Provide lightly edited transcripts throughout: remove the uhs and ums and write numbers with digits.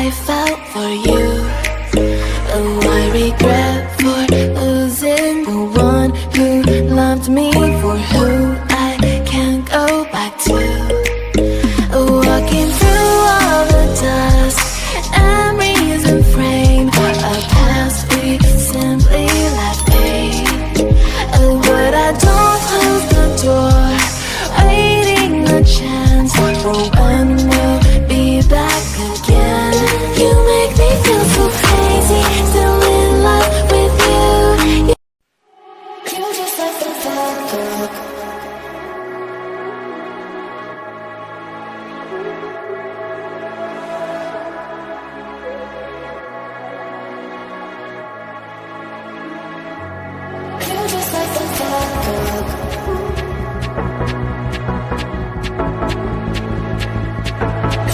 I felt for you. Oh, I regret for losing the one who loved me, for who I can't go back to. Walking through all the dust, memories and frame, a past we simply let fade. But I don't close the door, waiting a chance for when we'll be back again. You make me feel so crazy, still in love with you. You just like the bad girl. You just like the bad girl.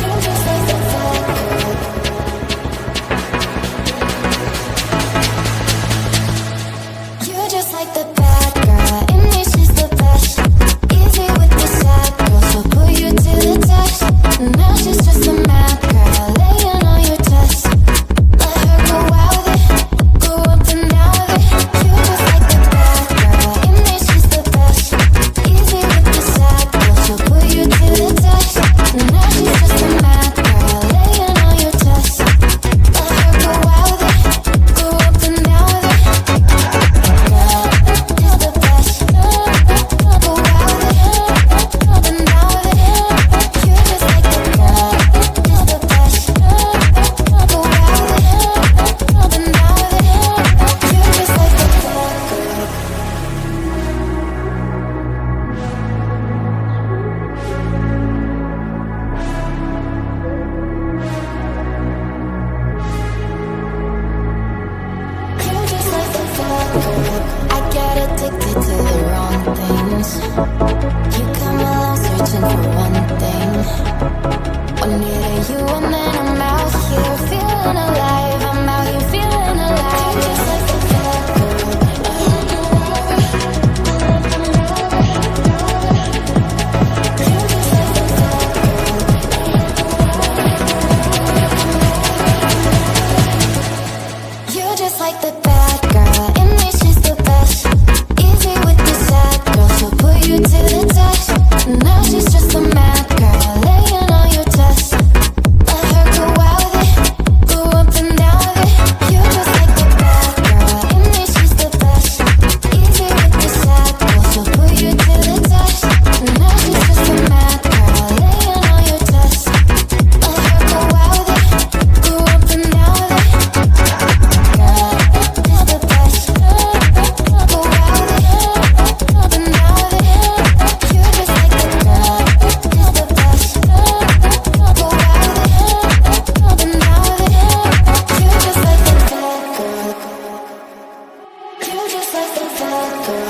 You just like the bad girl. You just like the bad girl. In me she's the best. Easy with the sad girl, so put you to the test. Now she's just a mad girl, laying on your chest. Let her go out with it, go up and down with it. You just like the bad girl. In me she's the best. Easy with the sad girl, so put you to the test. Now she's just a mad girl, laying on your chest. Let her go out with it, go up and down with it. Girl, is the best. Go out with it, up and down with it. You just like the girl, is the best. Go out with it, up and down with it. You just like the bad girl. You just like the bad girl. I get addicted to the wrong things. You come along searching for one thing. One near you and then I'm out here feeling alive. I'm out here feeling alive. You just like the bad girl. You just like the bad girl. You just like the bad girl. In me she's the best. Easy with the sad girl, so put you to the test. Now she's just a mad girl, laying on your chest. Let her go out with it, go up and down with it. You just like the bad girl. In me she's the best. Easy with the sad girl, so put you to the test. Now she's just a mad girl, laying on your chest. Let her go out with it, go up and down with it. Girl, is the best. Go out with it, up and down with it. You just like the girl, is the best. Go out with it, up and down with it. You just like the bad girl. You just like the bad girl.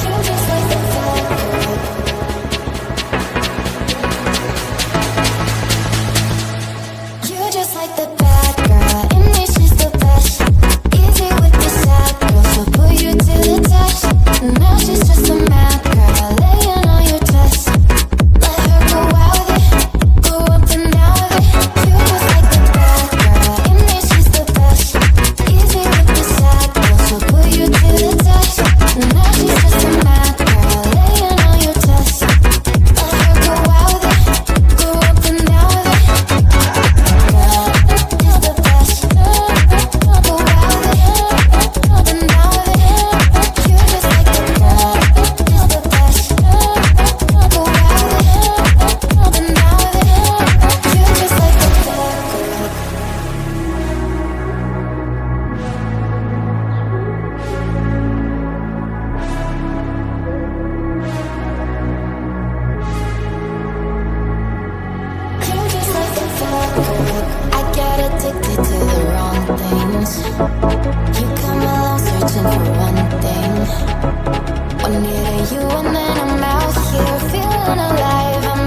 You just like the bad girl. You just like the bad girl. You just like the bad girl. In me she's the best. Easy with the sad girl, so put you to the test. Now she's just a mad girl, laying on your chest. Let her go out with it, go up and down with it. You just like the bad girl. In me she's the best. Easy with the sad girl, so put you to the test. Now she's just a mad girl, laying on your chest. Let her go out with it, go up and down with it. Girl, is the best. Go out with it, up and down with it. You just like the girl, is the best. Go out with it, up and down with it. You just like the bad girl. You just like the bad girl. I get addicted to the wrong things. You come along searching for one thing. One near you and then I'm out here feeling alive. I'm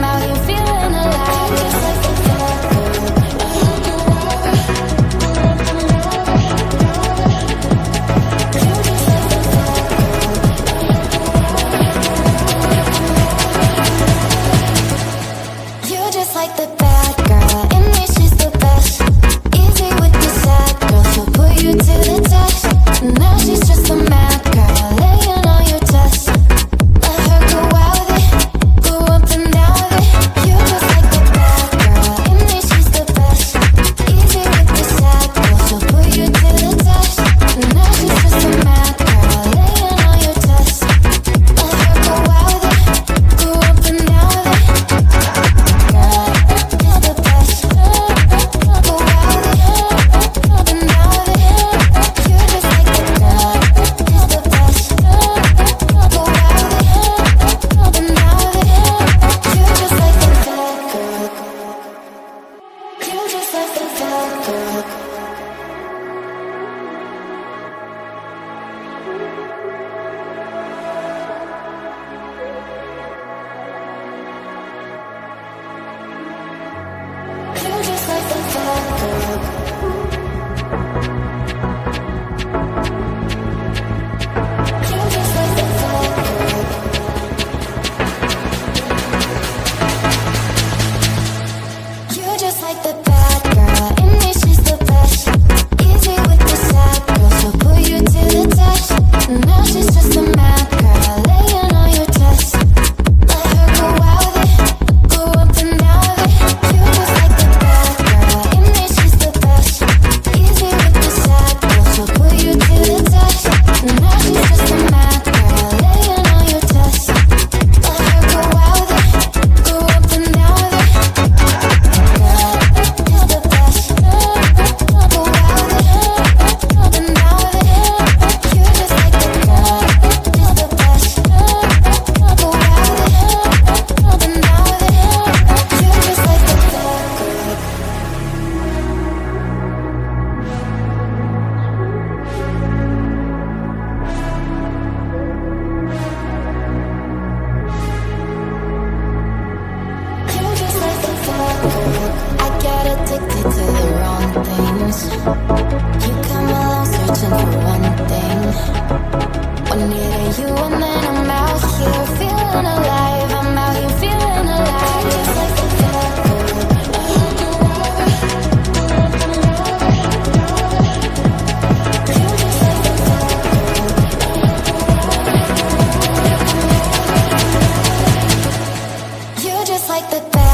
things. You come along searching for one thing. One needed you and then I'm out here feeling alive. I'm out here feeling alive. Just like the bad girl. You're just like the bad girl. You're just like the bad